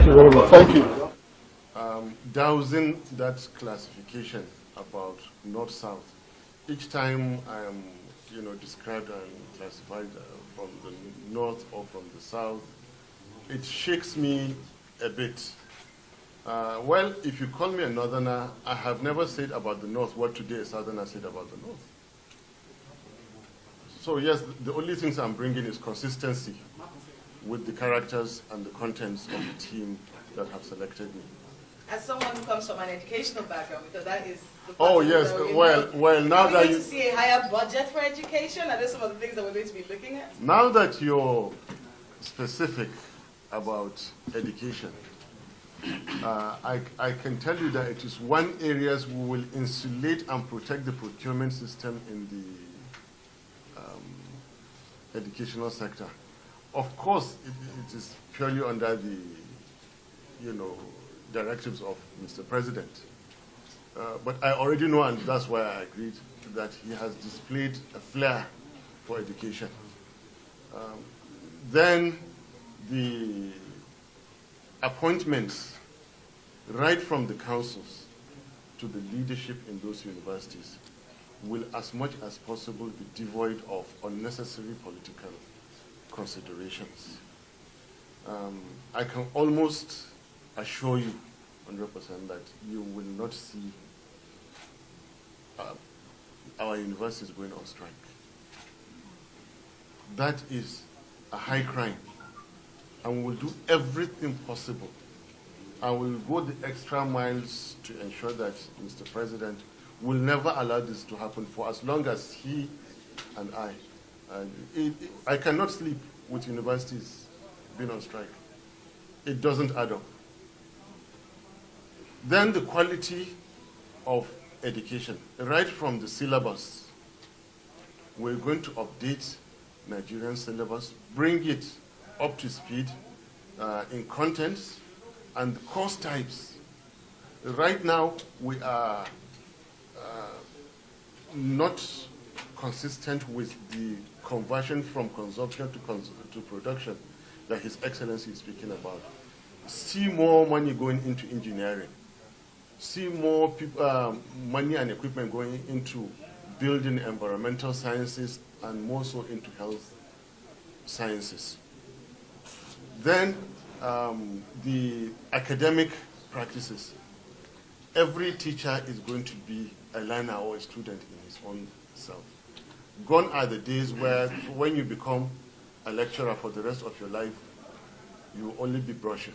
you very much. Thank you. Dowsing that classification about north-south, each time I am, described and classified from the north or from the south, it shakes me a bit. Well, if you call me a northerner, I have never said about the north what today a southerner said about the north. So yes, the only things I'm bringing is consistency with the characters and the contents of the team that have selected me. As someone who comes from an educational background, because that is the oh yes, well now that you to see a higher budget for education, are there some of the things that we're going to be looking at? Now that you're specific about education, I can tell you that it is one area we will insulate and protect the procurement system in the educational sector. Of course, it is purely under the, directives of Mr. President. But I already know, and that's why I agreed, that he has displayed a flair for education. Then the appointments, right from the councils to the leadership in those universities, will as much as possible be devoid of unnecessary political considerations. I can almost assure you 100% that you will not see our universities going on strike. That is a high crime, and we will do everything possible. I will go the extra miles to ensure that Mr. President will never allow this to happen for as long as he and I. I cannot sleep with universities being on strike. It doesn't add up. Then the quality of education, right from the syllabus. We're going to update Nigerian syllabus, bring it up to speed in contents and course types. Right now, we are not consistent with the conversion from consumption to production that His Excellency is speaking about. See more money going into engineering. See more money and equipment going into building environmental sciences and more so into health sciences. Then the academic practices. Every teacher is going to be a learner or a student in his own self. Gone are the days where when you become a lecturer for the rest of your life, you will only be brushing.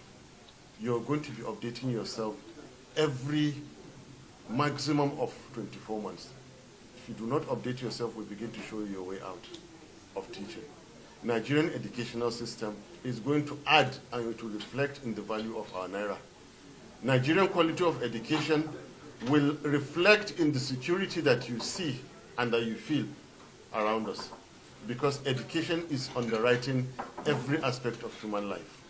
You're going to be updating yourself every maximum of 24 months. If you do not update yourself, we begin to show you your way out of teaching. Nigerian educational system is going to add and it will reflect in the value of our naira. Nigerian quality of education will reflect in the security that you see and that you feel around us, because education is underwriting every aspect of human life.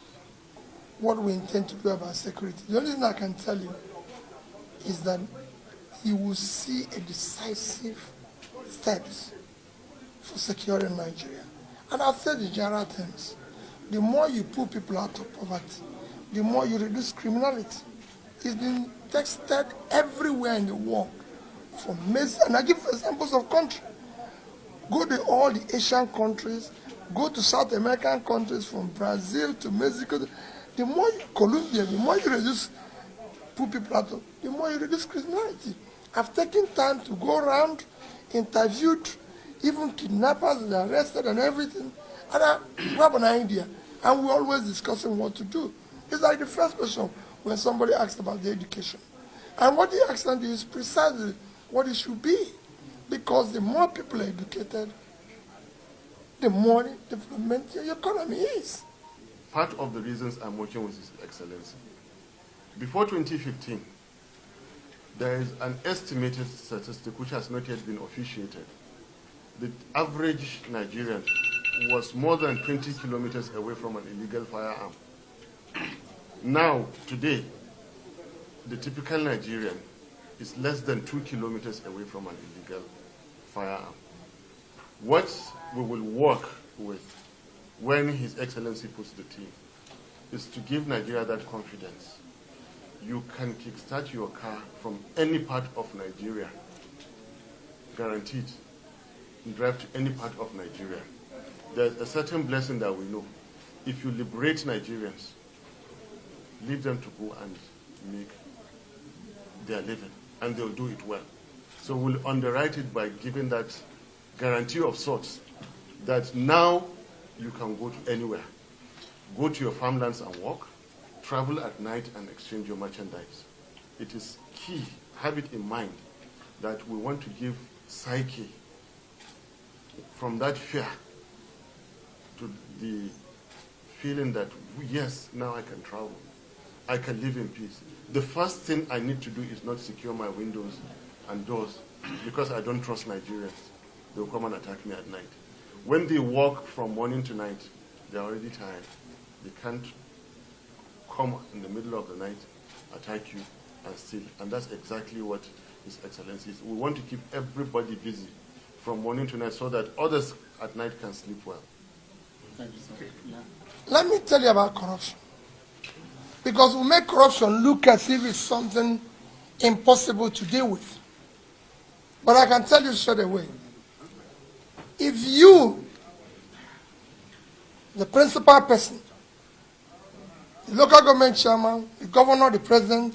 What we intend to do about security, the only thing I can tell you is that you will see a decisive steps for securing Nigeria. And I've said in general terms, the more you pull people out of poverty, the more you reduce criminality. It's been tested everywhere in the world. And I give examples of countries. Go to all the Asian countries, go to South American countries, from Brazil to Mexico. The more you, Colombia, the more you reduce, pull people out of, the more you reduce criminality. I've taken time to go around, interviewed even kidnappers and arrested and everything. And I have an idea. And we're always discussing what to do. It's like the first question when somebody asked about the education. And what the accent is precisely what it should be. Because the more people are educated, the more development your economy is. Part of the reasons I'm working with His Excellency. Before 2015, there is an estimated statistic which has not yet been officiated. The average Nigerian was more than 20 kilometers away from an illegal firearm. Now, today, the typical Nigerian is less than 2 kilometers away from an illegal firearm. What we will work with when His Excellency puts the team is to give Nigeria that confidence. You can kickstart your car from any part of Nigeria, guaranteed. You drive to any part of Nigeria. There's a certain blessing that we know. If you liberate Nigerians, leave them to go and make their living, and they'll do it well. So we'll underwrite it by giving that guarantee of sorts that now you can go to anywhere. Go to your farmlands and walk, travel at night and exchange your merchandise. It is key, have it in mind, that we want to give psyche from that fear to the feeling that, yes, now I can travel. I can live in peace. The first thing I need to do is not secure my windows and doors because I don't trust Nigerians. They'll come and attack me at night. When they walk from morning to night, they're already tired. They can't come in the middle of the night, attack you, and steal. And that's exactly what His Excellency is. We want to keep everybody busy from morning to night so that others at night can sleep well. Thank you, sir. Yeah. Let me tell you about corruption. Because we make corruption look as if it's something impossible to deal with. But I can tell you straight away, if you, the principal person, the local government chairman, the governor, the president,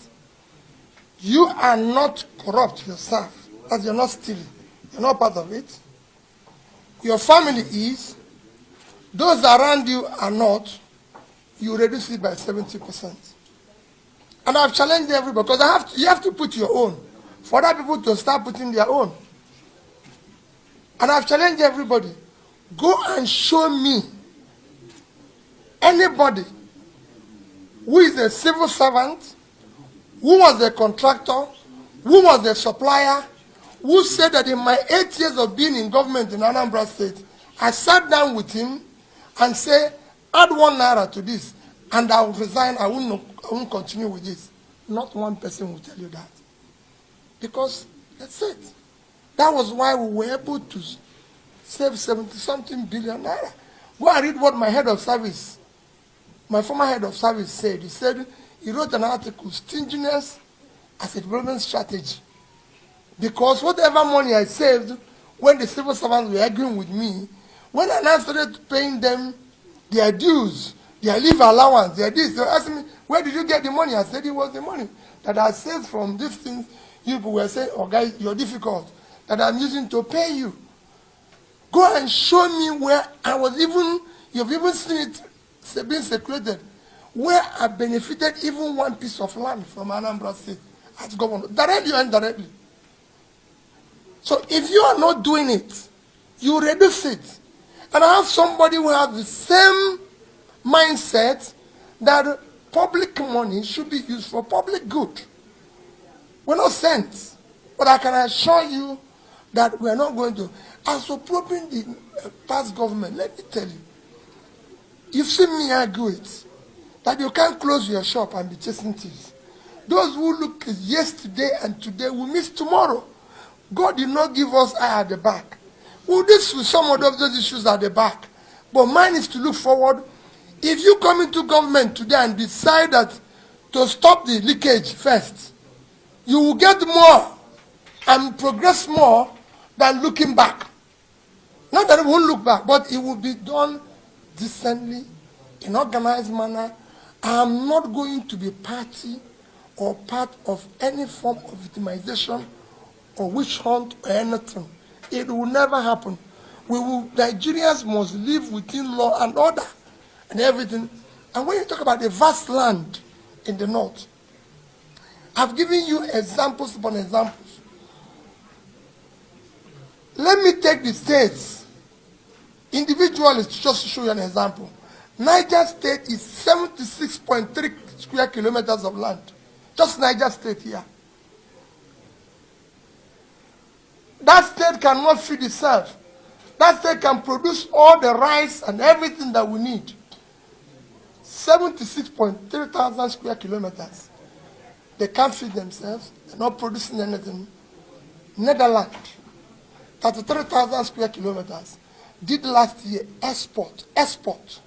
you are not corrupt yourself, as you're not stealing, you're not part of it. Your family is, those around you are not, you reduce it by 70%. And I've challenged everybody because you have to put your own for other people to start putting their own. And I've challenged everybody, go and show me anybody who is a civil servant, who was a contractor, who was a supplier, who said that in my 8 years of being in government in Anambra State, I sat down with him and said, add 1 naira to this, and I will resign, I won't continue with this. Not one person will tell you that. Because that's it. That was why we were able to save 70-something billion naira. Go and read what my head of service, my former head of service said. He said, he wrote an article, Stinginess as a Development Strategy. Because whatever money I saved when the civil servants were arguing with me, when I now started paying them their dues, their leave allowance, their this, they were asking me, where did you get the money? I said it was the money that I saved from these things. You people were saying, oh guys, you're difficult, that I'm using to pay you. Go and show me where I was even, you've even seen it being circulated, where I benefited even one piece of land from Anambra State as governor, directly or indirectly. So if you are not doing it, you reduce it. And I have somebody who has the same mindset that public money should be used for public good. We're not sent. But I can assure you that we're not going to. As for probing the past government, let me tell you, you've seen me argue it, that you can't close your shop and be chasing thieves. Those who look at yesterday and today will miss tomorrow. God did not give us eye at the back. We'll deal with some of those issues at the back. But mine is to look forward. If you come into government today and decide that to stop the leakage first, you will get more and progress more than looking back. Not that it won't look back, but it will be done decently, in organized manner. I am not going to be party or part of any form of victimization or witch hunt or anything. It will never happen. Nigerians must live within law and order and everything. And when you talk about the vast land in the north, I've given you examples upon examples. Let me take the states individually just to show you an example. Niger State is 76.3 square kilometers of land. Just Niger State here. That state cannot feed itself. That state can produce all the rice and everything that we need. 76.3 thousand square kilometers. They can't feed themselves. They're not producing anything. Netherlands, 33,000 square kilometers, did last year export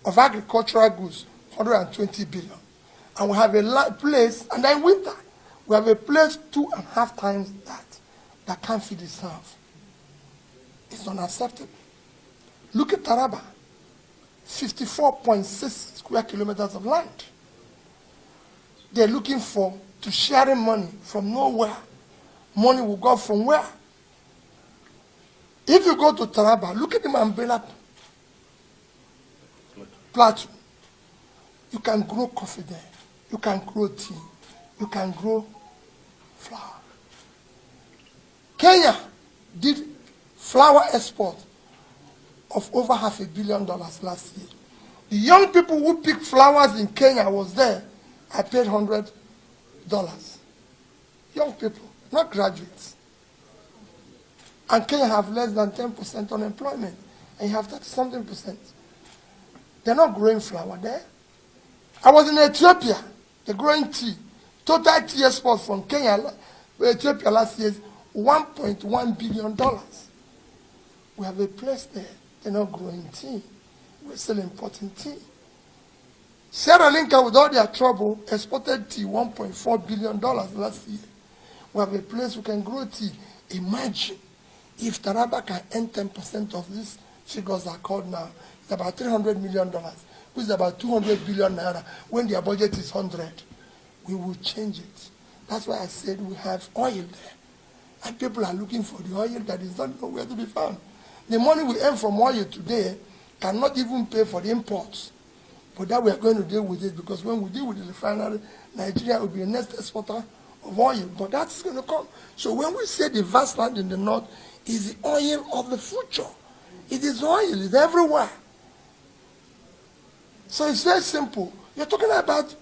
of agricultural goods 120 billion. And we have a place, and then winter, we have a place 2.5 times that can't feed itself. It's unacceptable. Look at Taraba, 54.6 square kilometers of land. They're looking to sharing money from nowhere. Money will go from where? If you go to Taraba, look at the Mambela Plateau. You can grow coffee there. You can grow tea. You can grow flour. Kenya did flour export of over $500 million last year. The young people who picked flowers in Kenya was there. I paid $100. Young people, not graduates. And Kenya have less than 10% unemployment. And you have 30-something%. They're not growing flour there. I was in Ethiopia. They're growing tea. Total tea export from Kenya, Ethiopia last year is $1.1 billion. We have a place there. They're not growing tea. We're still importing tea. Sierra Leone, with all their trouble, exported tea $1.4 billion last year. We have a place we can grow tea. Imagine if Taraba can earn 10% of these figures are called now. It's about $300 million, which is about 200 billion naira. When their budget is 100, we will change it. That's why I said we have oil there. And people are looking for the oil that is not nowhere to be found. The money we earn from oil today cannot even pay for the imports. But that we are going to deal with it, because when we deal with the refinery, Nigeria will be a next exporter of oil. But that's going to come. So when we say the vast land in the north is the oil of the future, it is oil. It's everywhere. So it's very simple. You're talking about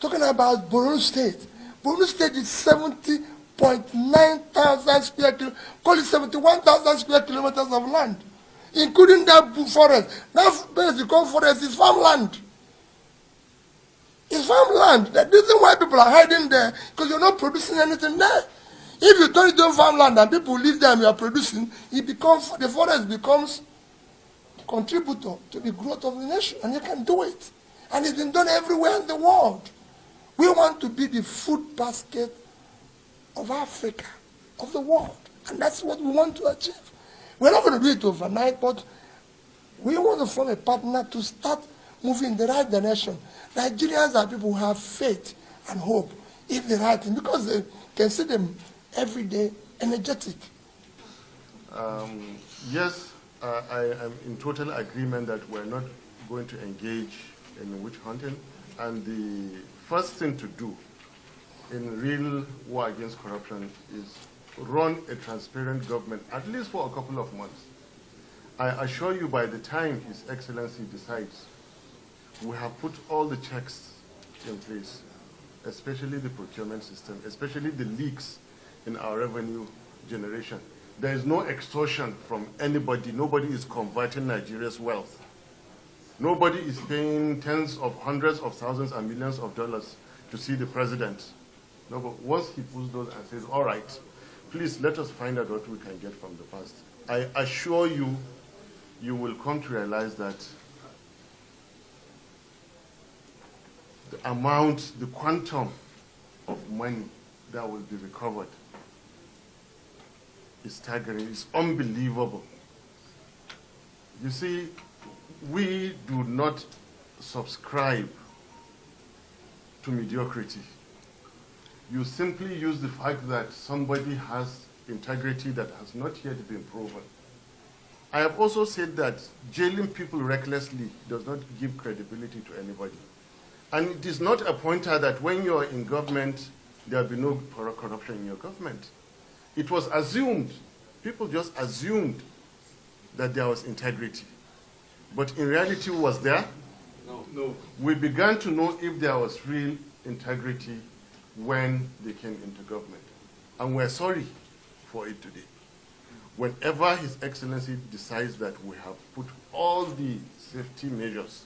Borno State. Borno State is 70.9 thousand square kilometers, call it 71,000 square kilometers of land, including that forest. That place you call forest is farmland. It's farmland. The reason why people are hiding there, because you're not producing anything there. If you turn it into farmland and people live there and you are producing, the forest becomes contributor to the growth of the nation, and you can do it. And it's been done everywhere in the world. We want to be the food basket of Africa, of the world. And that's what we want to achieve. We're not going to do it overnight, but we want to form a partner to start moving in the right direction. Nigerians are people who have faith and hope in the right thing, because they can see them every day energetic. Yes, I am in total agreement that we're not going to engage in witch hunting. And the first thing to do in real war against corruption is run a transparent government, at least for a couple of months. I assure you, by the time His Excellency decides, we have put all the checks in place, especially the procurement system, especially the leaks in our revenue generation. There is no extortion from anybody. Nobody is converting Nigeria's wealth. Nobody is paying tens of hundreds of thousands and millions of dollars to see the president. No, but once he pulls those and says, all right, please let us find out what we can get from the past, I assure you, you will come to realize that the amount, the quantum of money that will be recovered is staggering, it's unbelievable. You see, we do not subscribe to mediocrity. You simply use the fact that somebody has integrity that has not yet been proven. I have also said that jailing people recklessly does not give credibility to anybody. And it is not a pointer that when you're in government, there will be no corruption in your government. It was assumed, people just assumed that there was integrity. But in reality, was there? No. We began to know if there was real integrity when they came into government. And we're sorry for it today. Whenever His Excellency decides that we have put all the safety measures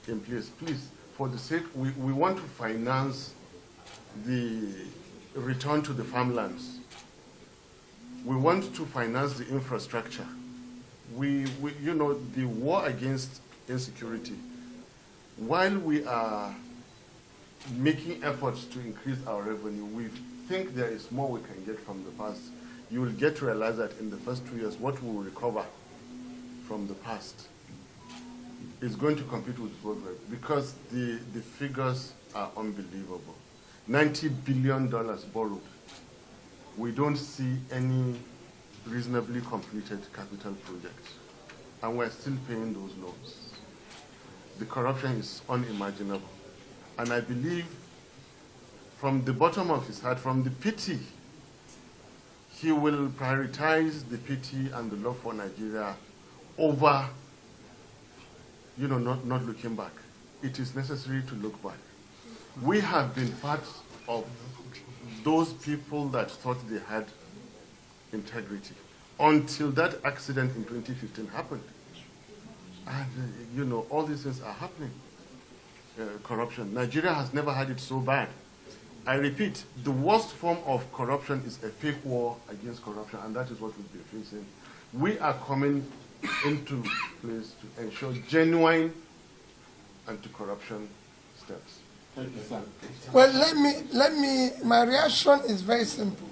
in place, please, for the sake, we want to finance the return to the farmlands. We want to finance the infrastructure. You know, the war against insecurity while we are making efforts to increase our revenue, we think there is more we can get from the past. You will get to realize that in the first 2 years, what we will recover from the past is going to compete with progress, because the figures are unbelievable. $90 billion borrowed. We don't see any reasonably completed capital projects, and we're still paying those loans. The corruption is unimaginable. And I believe from the bottom of his heart, from the pity, he will prioritize the pity and the love for Nigeria over, not looking back. It is necessary to look back. We have been part of those people that thought they had integrity until that accident in 2015 happened. And, all these things are happening. Corruption. Nigeria has never had it so bad. I repeat, the worst form of corruption is a fake war against corruption, and that is what we'll be facing. We are coming into place to ensure genuine anti-corruption steps. Thank you, sir. Well, let me, my reaction is very simple.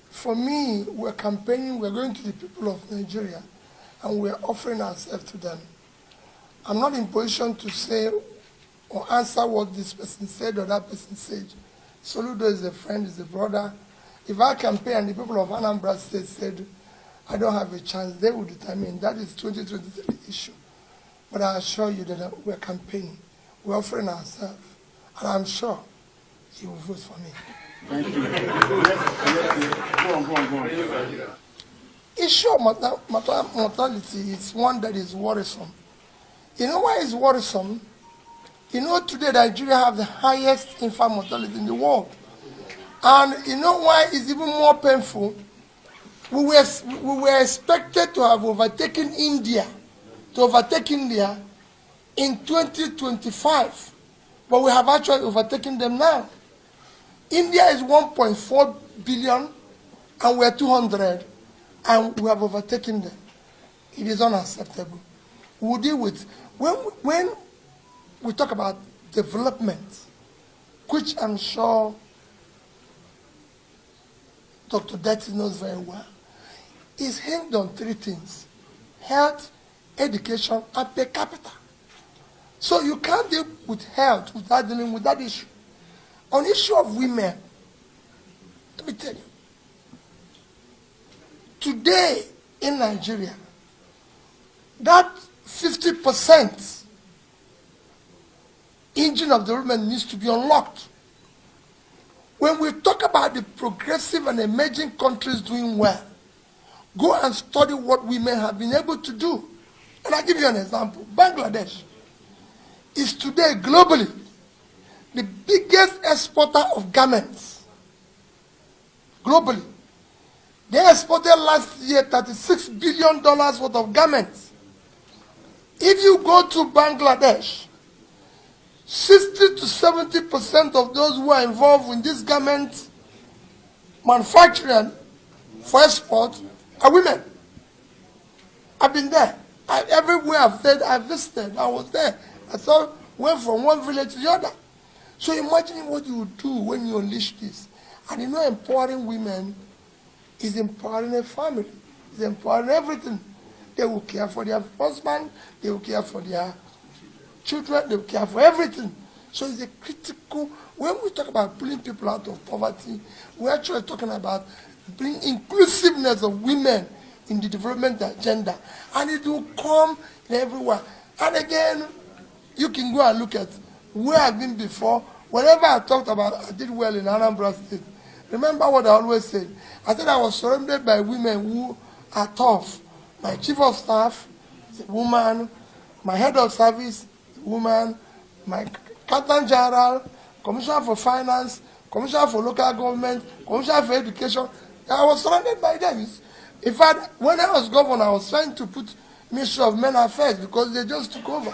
For me, we're campaigning, we're going to the people of Nigeria, and we're offering ourselves to them. I'm not in position to say or answer what this person said or that person said. Soludo is a friend, is a brother. If I campaign and the people of Anambra State said, I don't have a chance, they will determine. That is 2023 issue. But I assure you that we're campaigning. We're offering ourselves. And I'm sure he will vote for me. Thank you. Go on. Issue of mortality is one that is worrisome. You know why it's worrisome? You know today Nigeria have the highest infant mortality in the world. And you know why it's even more painful? We were expected to have overtaken India, in 2025. But we have actually overtaken them now. India is 1.4 billion and we're 200, and we have overtaken them. It is unacceptable. We'll deal with, when we talk about development, which I'm sure Dr. Detty knows very well, is hinged on three things: health, education, and per capita. So you can't deal with health without dealing with that issue. On the issue of women, let me tell you, today in Nigeria, that 50% engine of development needs to be unlocked. When we talk about the progressive and emerging countries doing well, go and study what women have been able to do. And I'll give you an example. Bangladesh is today globally the biggest exporter of garments. Globally. They exported last year $36 billion worth of garments. If you go to Bangladesh, 60 to 70% of those who are involved in this garment manufacturing for export are women. I've been there. Everywhere I've said, I visited, I was there. I went from one village to the other. So imagine what you would do when you unleash this. And you know, empowering women is empowering a family. It's empowering everything. They will care for their husband, they will care for their children, they will care for everything. So it's a critical, when we talk about pulling people out of poverty, we're actually talking about bringing inclusiveness of women in the development agenda. And it will come everywhere. And again, you can go and look at where I've been before. Whenever I talked about I did well in Anambra State, remember what I always said. I said I was surrounded by women who are tough. My chief of staff is a woman. My head of service is a woman. My captain general, commissioner for finance, commissioner for local government, commissioner for education. I was surrounded by them. In fact, when I was governor, I was trying to put Ministry of Men Affairs because they just took over.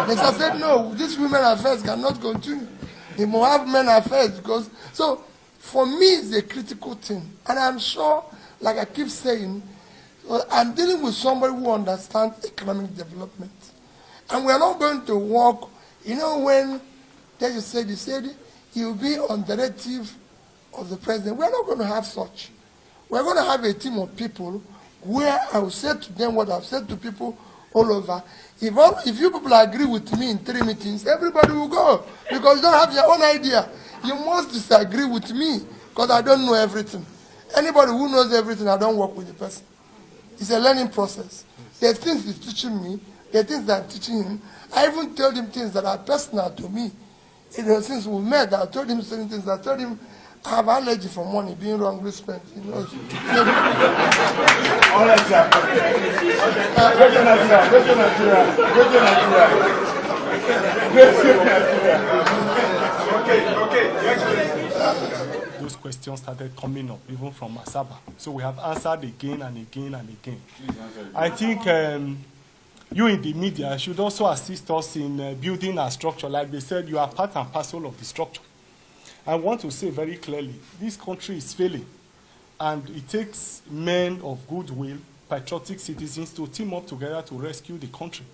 They said, no, this women affairs cannot continue. They must have men affairs because, so for me, it's a critical thing. And I'm sure, like I keep saying, So I'm dealing with somebody who understands economic development. And we're not going to work, when they said he will be on directive of the president. We're not going to have such. We're going to have a team of people where I will say to them what I've said to people all over. If you people agree with me in 3 meetings, everybody will go. Because you don't have your own idea. You must disagree with me because I don't know everything. Anybody who knows everything, I don't work with the person. It's a learning process. There's things he's teaching me. There are things that I'm teaching him. I even told him things that are personal to me. Since we met, I told him certain things. I told him I have allergy for money being wrongly spent. All right, sir. Go to Nigeria. Go to Nigeria. Go to Nigeria. Okay. Those questions started coming up, even from Asaba. So we have answered again and again and again. I think you in the media should also assist us in building our structure. Like they said, you are part and parcel of the structure. I want to say very clearly, this country is failing, and it takes men of goodwill, patriotic citizens to team up together to rescue the country.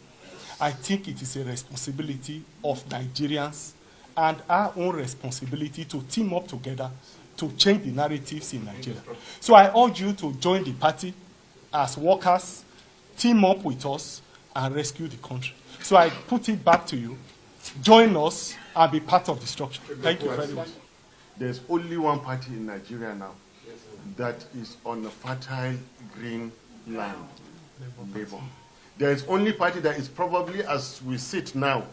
I think it is a responsibility of Nigerians and our own responsibility to team up together to change the narratives in Nigeria. So I urge you to join the party as workers, team up with us, and rescue the country. So I put it back to you. Join us and be part of the structure. Thank you very much. There's only one party in Nigeria now that is on a fertile green land, Labour. There is only party that is probably, as we sit now,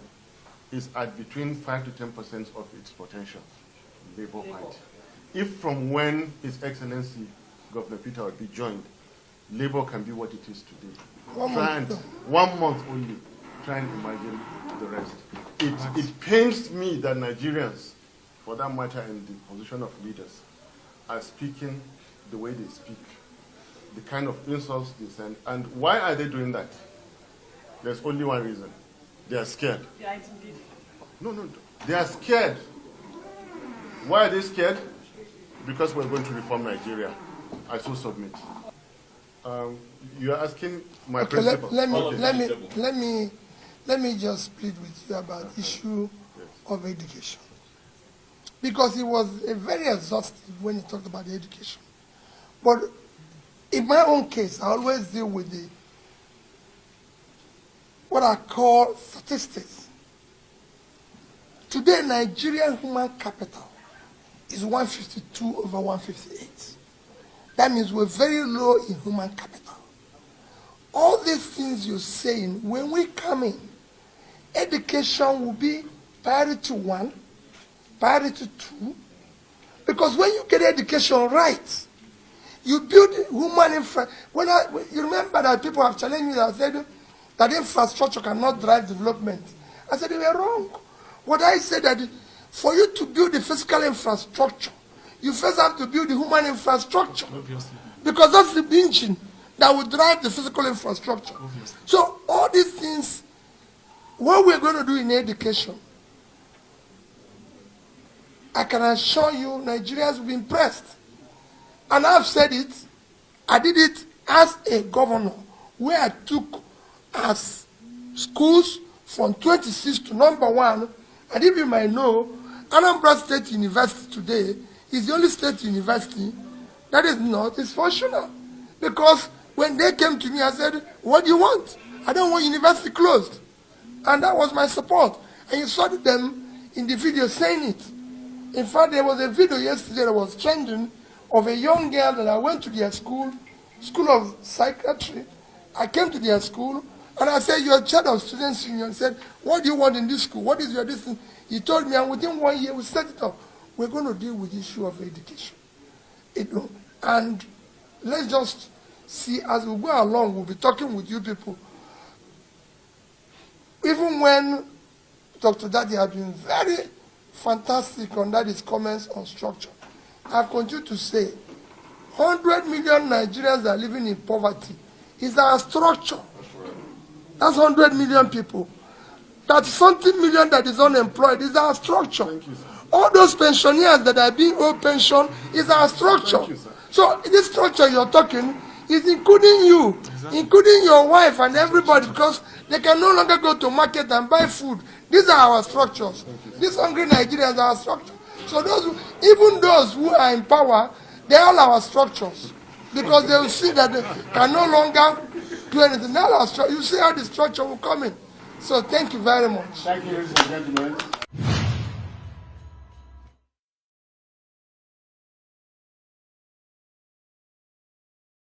is at between 5 to 10% of its potential, Labour Party. If from when His Excellency Governor Peter Obi joined, Labour can be what it is today. 1 month only. Try and imagine the rest. It pains me that Nigerians, for that matter in the position of leaders, are speaking the way they speak, the kind of insults they send. And why are they doing that? There's only one reason. They are scared. They are intimidated. No. They are scared. Why are they scared? Because we're going to reform Nigeria. I so submit. You are asking my principal. Let me just plead with you about the issue of education. Because it was very exhaustive when he talked about the education. But in my own case, I always deal with what I call statistics. Today, Nigerian human capital is 152 over 158. That means we're very low in human capital. All these things you're saying, when we come in, education will be priority 1, priority 2, because when you get education right, you build human infrastructure. You remember that people have challenged me that said that infrastructure cannot drive development. I said they were wrong. What I said that for you to build the physical infrastructure, you first have to build the human infrastructure. Obviously. Because that's the engine that will drive the physical infrastructure. Obviously. So all these things, what we're going to do in education, I can assure you Nigerians will be impressed. And I've said it, I did it as a governor, where I took as schools from 26 to number 1, and if you might know, Anambra State University today is the only state university that is not dysfunctional. Because when they came to me, I said, what do you want? I don't want university closed. And that was my support. And you saw them in the video saying it. In fact, there was a video yesterday that was trending of a young girl that I went to their school of psychiatry. I came to their school, and I said, you're a child of students union. I said, what do you want in this school? What is your distance? He told me, and within 1 year, we set it up. We're going to deal with the issue of education. And let's just see, as we go along, we'll be talking with you people. Even when Dr. Daddy has been very fantastic on that, his comments on structure, I've continued to say, 100 million Nigerians are living in poverty. It's our structure. That's 100 million people. That's something million that is unemployed. It's our structure. Thank you, sir. All those pensioners that are being owed pension is our structure. Thank you, sir. So this structure you're talking It's including you, including your wife and everybody, because they can no longer go to market and buy food. These are our structures. These hungry Nigerians are our structure. So even those who are in power, they are all our structures, because they will see that they can no longer do anything. Now you see how the structure will come in. So thank you very much. Thank you, ladies and gentlemen.